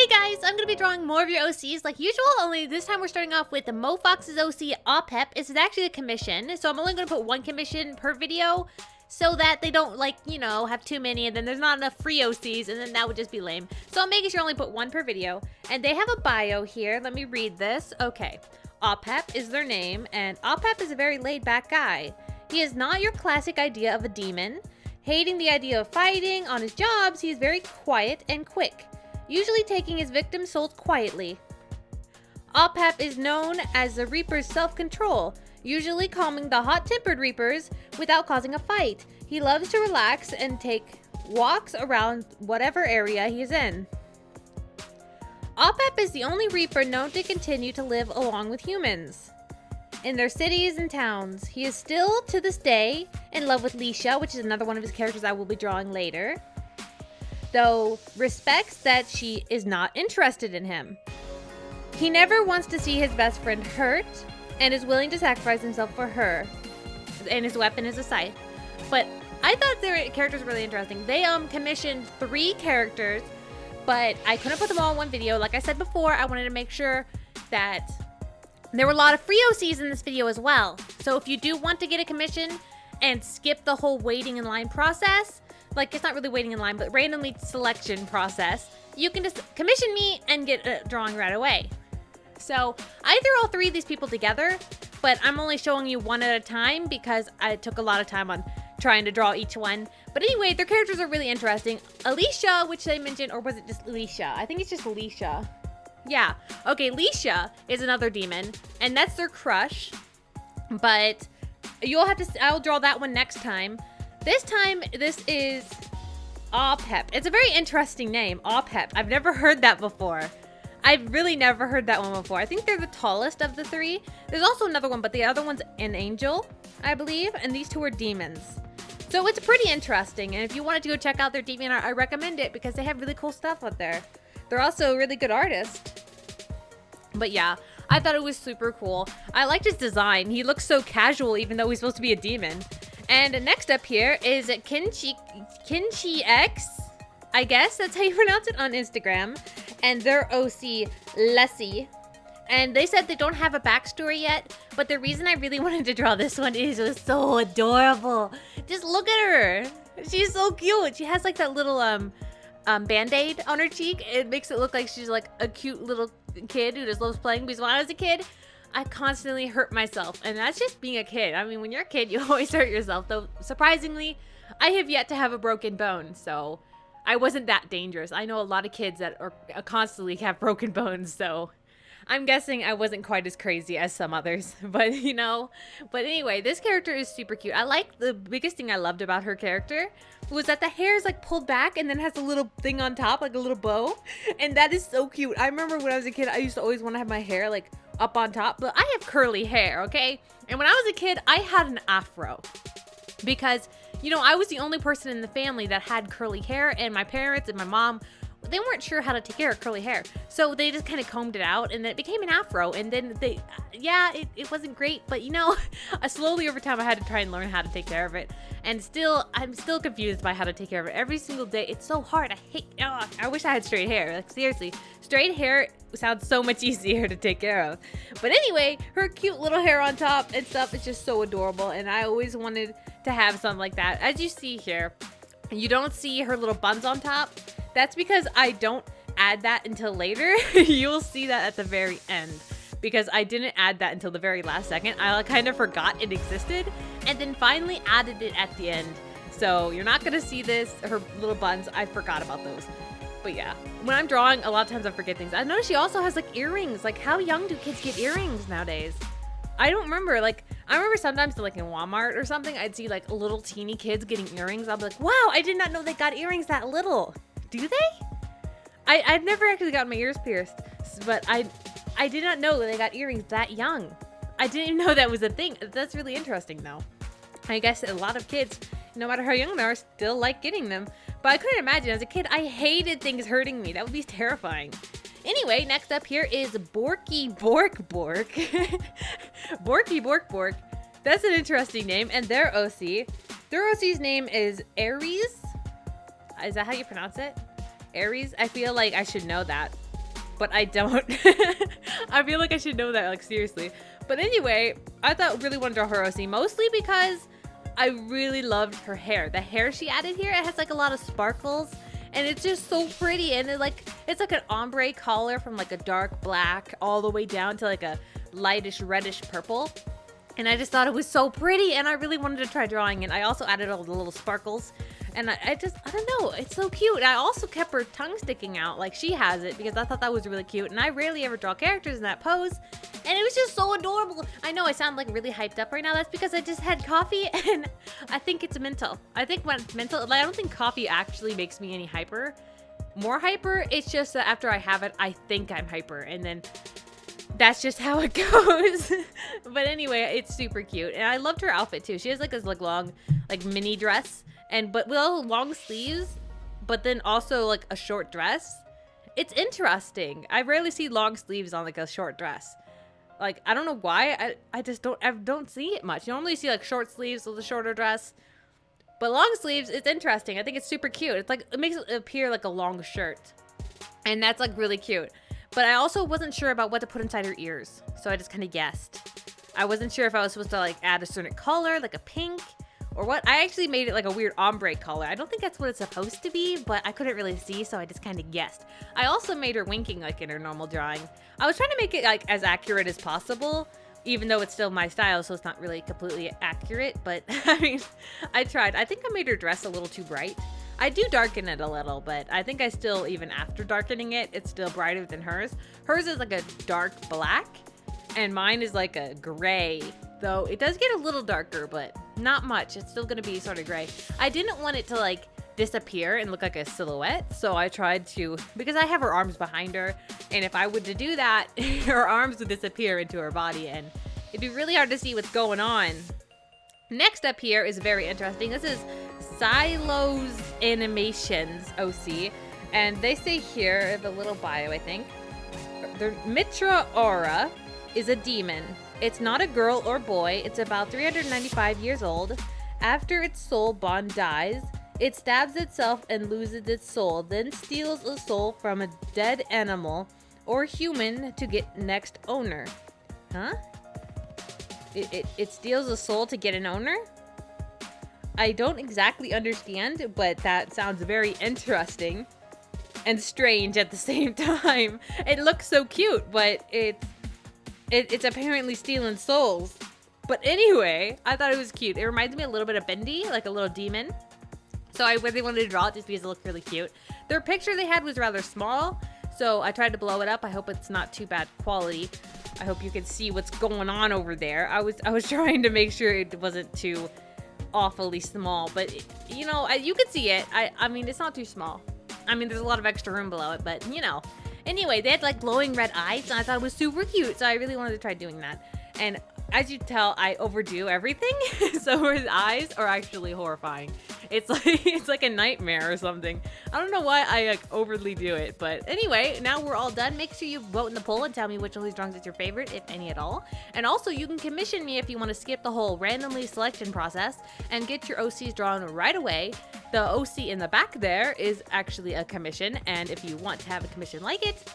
guys, I'm going to be drawing more of your OCs like usual, only this time we're starting off with the Mohawks' OC OPEP. This is actually a commission, so I'm only going to put one commission per video so that they don't, like, you know, have too many and then there's not enough free OCs and then that would just be lame. So I'm making sure I only put one per video. And they have a bio here. Let me read this. Okay. OPEP is their name, and OPEP is a very laid-back guy. He is not your classic idea of a demon. Hating the idea of fighting on his jobs, he is very quiet and quick, usually taking his victims' souls quietly. OPEP is known as the Reaper's self-control, usually calming the hot-tempered Reapers without causing a fight. He loves to relax and take walks around whatever area he is in. OPEP is the only Reaper known to continue to live along with humans in their cities and towns. He is still, to this day, in love with Leisha, which is another one of his characters I will be drawing later, though respects that she is not interested in him. He never wants to see his best friend hurt and is willing to sacrifice himself for her, and his weapon is a scythe. But I thought their characters were really interesting. They commissioned 3 characters, but I couldn't put them all in one video. Like I said before, I wanted to make sure that there were a lot of free OCs in this video as well. So if you do want to get a commission and skip the whole waiting in line process, like it's not really waiting in line, but randomly selection process, you can just commission me and get a drawing right away. So I threw all 3 of these people together, but I'm only showing you one at a time because I took a lot of time on trying to draw each one. But anyway, their characters are really interesting. Alicia, which they mentioned, or was it just Alicia? I think it's just Alicia. Yeah. Okay, Leisha is another demon, and that's their crush. But you'll have to, I'll draw that one next time. This time, this is OPEP. It's a very interesting name, OPEP. I've never heard that before. I've really never heard that one before. I think they're the tallest of the 3. There's also another one, but the other one's an angel, I believe, and these 2 are demons. So it's pretty interesting, and if you wanted to go check out their DeviantArt, I recommend it because they have really cool stuff out there. They're also really good artists. But yeah, I thought it was super cool. I liked his design. He looks so casual even though he's supposed to be a demon. And next up here is Kimchi X. I guess that's how you pronounce it on Instagram. And their OC, Lessie. And they said they don't have a backstory yet, but the reason I really wanted to draw this one is it was so adorable. Just look at her. She's so cute. She has like that little band-aid on her cheek. It makes it look like she's like a cute little kid who just loves playing, because when I was a kid, I constantly hurt myself, and that's just being a kid. I mean, when you're a kid, you always hurt yourself, though surprisingly, I have yet to have a broken bone, so I wasn't that dangerous. I know a lot of kids that are constantly have broken bones, so I'm guessing I wasn't quite as crazy as some others, but you know. But anyway, this character is super cute. I like, the biggest thing I loved about her character was that the hair is like pulled back and then has a little thing on top, like a little bow, and that is so cute. I remember when I was a kid, I used to always want to have my hair like up on top, but I have curly hair, okay? And when I was a kid, I had an afro because, you know, I was the only person in the family that had curly hair, and my parents and my mom, they weren't sure how to take care of curly hair. So they just kind of combed it out and then it became an afro. And then it wasn't great, but you know, slowly over time I had to try and learn how to take care of it. And I'm still confused by how to take care of it. Every single day, it's so hard. I wish I had straight hair. Like seriously, straight hair sounds so much easier to take care of. But anyway, her cute little hair on top and stuff is just so adorable. And I always wanted to have something like that. As you see here, you don't see her little buns on top. That's because I don't add that until later. You'll see that at the very end because I didn't add that until the very last second. I kind of forgot it existed and then finally added it at the end. So you're not gonna see this, her little buns. I forgot about those. But yeah, when I'm drawing, a lot of times I forget things. I noticed she also has like earrings. Like, how young do kids get earrings nowadays? I don't remember. Like, I remember sometimes like in Walmart or something, I'd see like little teeny kids getting earrings. I'll be like, wow, I did not know they got earrings that little. Do they? I've never actually gotten my ears pierced, but I did not know that they got earrings that young. I didn't even know that was a thing. That's really interesting though. I guess a lot of kids, no matter how young they are, still like getting them. But I couldn't imagine, as a kid, I hated things hurting me. That would be terrifying. Anyway, next up here is Borky Bork Bork. Borky Bork Bork. That's an interesting name. And their OC. Their OC's name is Aries. Is that how you pronounce it? Aries? I feel like I should know that. but I don't. I feel like I should know that, like, seriously. But anyway, I really wanted to draw her OC, mostly because I really loved her hair. The hair she added here, it has like a lot of sparkles, and it's just so pretty. And it's like an ombre color from like a dark black all the way down to like a lightish reddish purple. And I just thought it was so pretty, and I really wanted to try drawing it. I also added all the little sparkles, and I don't know, it's so cute. I also kept her tongue sticking out like she has it, because I thought that was really cute, and I rarely ever draw characters in that pose, and it was just so adorable. I know I sound like really hyped up right now. That's because I just had coffee, and I think it's mental. I think when it's mental, like, I don't think coffee actually makes me any more hyper. It's just that after I have it, I think I'm hyper, and then that's just how it goes. But anyway, it's super cute, and I loved her outfit too. She has like this like long like mini dress, but with all long sleeves, but then also like a short dress. It's interesting. I rarely see long sleeves on like a short dress. Like, I don't know why. I just don't see it much. You normally see like short sleeves with a shorter dress, but long sleeves, it's interesting. I think it's super cute. It's like, it makes it appear like a long shirt, and that's like really cute. But I also wasn't sure about what to put inside her ears, so I just kind of guessed. I wasn't sure if I was supposed to like add a certain color, like a pink, or what. I actually made it like a weird ombre color. I don't think that's what it's supposed to be, but I couldn't really see, so I just kind of guessed. I also made her winking like in her normal drawing. I was trying to make it like as accurate as possible, even though it's still my style, so it's not really completely accurate, but I mean, I tried. I think I made her dress a little too bright. I do darken it a little, but I think I still, even after darkening it, it's still brighter than hers. Hers is like a dark black, and mine is like a gray, though it does get a little darker, but not much. It's still gonna be sort of gray. I didn't want it to like disappear and look like a silhouette, so I tried to, because I have her arms behind her, and if I were to do that, her arms would disappear into her body, and it'd be really hard to see what's going on. Next up here is very interesting. This is Silo's Animations OC, and they say here, the little bio, I think, the Matura Aura is a demon. It's not a girl or boy. It's about 395 years old. After its soul bond dies, it stabs itself and loses its soul, then steals a soul from a dead animal or human to get next owner. Huh? It steals a soul to get an owner? I don't exactly understand, but that sounds very interesting and strange at the same time. It looks so cute, but it's apparently stealing souls. But anyway, I thought it was cute. It reminds me a little bit of Bendy, like a little demon. So I really wanted to draw it just because it looked really cute. Their picture they had was rather small, so I tried to blow it up. I hope it's not too bad quality. I hope you can see what's going on over there. I was trying to make sure it wasn't too awfully small, but you know, you could see it. I mean, it's not too small. I mean, there's a lot of extra room below it, but you know. Anyway, they had like glowing red eyes, and I thought it was super cute, so I really wanted to try doing that. And as you tell, I overdo everything, so his eyes are actually horrifying. It's like a nightmare or something. I don't know why I like overly do it, but anyway, now we're all done. Make sure you vote in the poll and tell me which of these drawings is your favorite, if any at all. And also, you can commission me if you want to skip the whole randomly selection process and get your OCs drawn right away. The OC in the back there is actually a commission, and if you want to have a commission like it,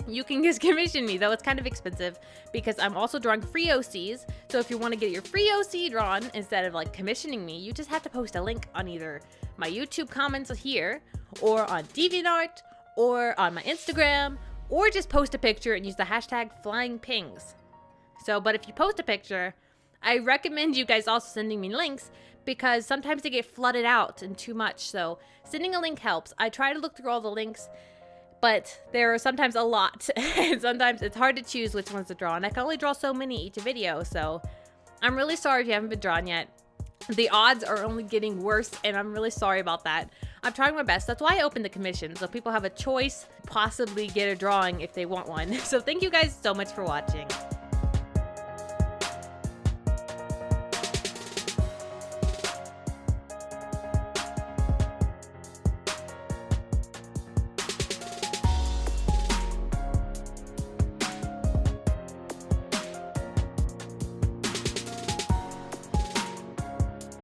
you can just commission me, though it's kind of expensive because I'm also drawing free OCs. So if you want to get your free OC drawn instead of like commissioning me, you just have to post a link on either my YouTube comments here or on DeviantArt or on my Instagram, or just post a picture and use the hashtag #FlyingPings. So, but if you post a picture, I recommend you guys also sending me links because sometimes they get flooded out and too much. So sending a link helps. I try to look through all the links, but there are sometimes a lot, and sometimes it's hard to choose which ones to draw, and I can only draw so many each video, so I'm really sorry if you haven't been drawn yet. The odds are only getting worse, and I'm really sorry about that. I'm trying my best. That's why I opened the commission, so people have a choice, possibly get a drawing if they want one. So thank you guys so much for watching.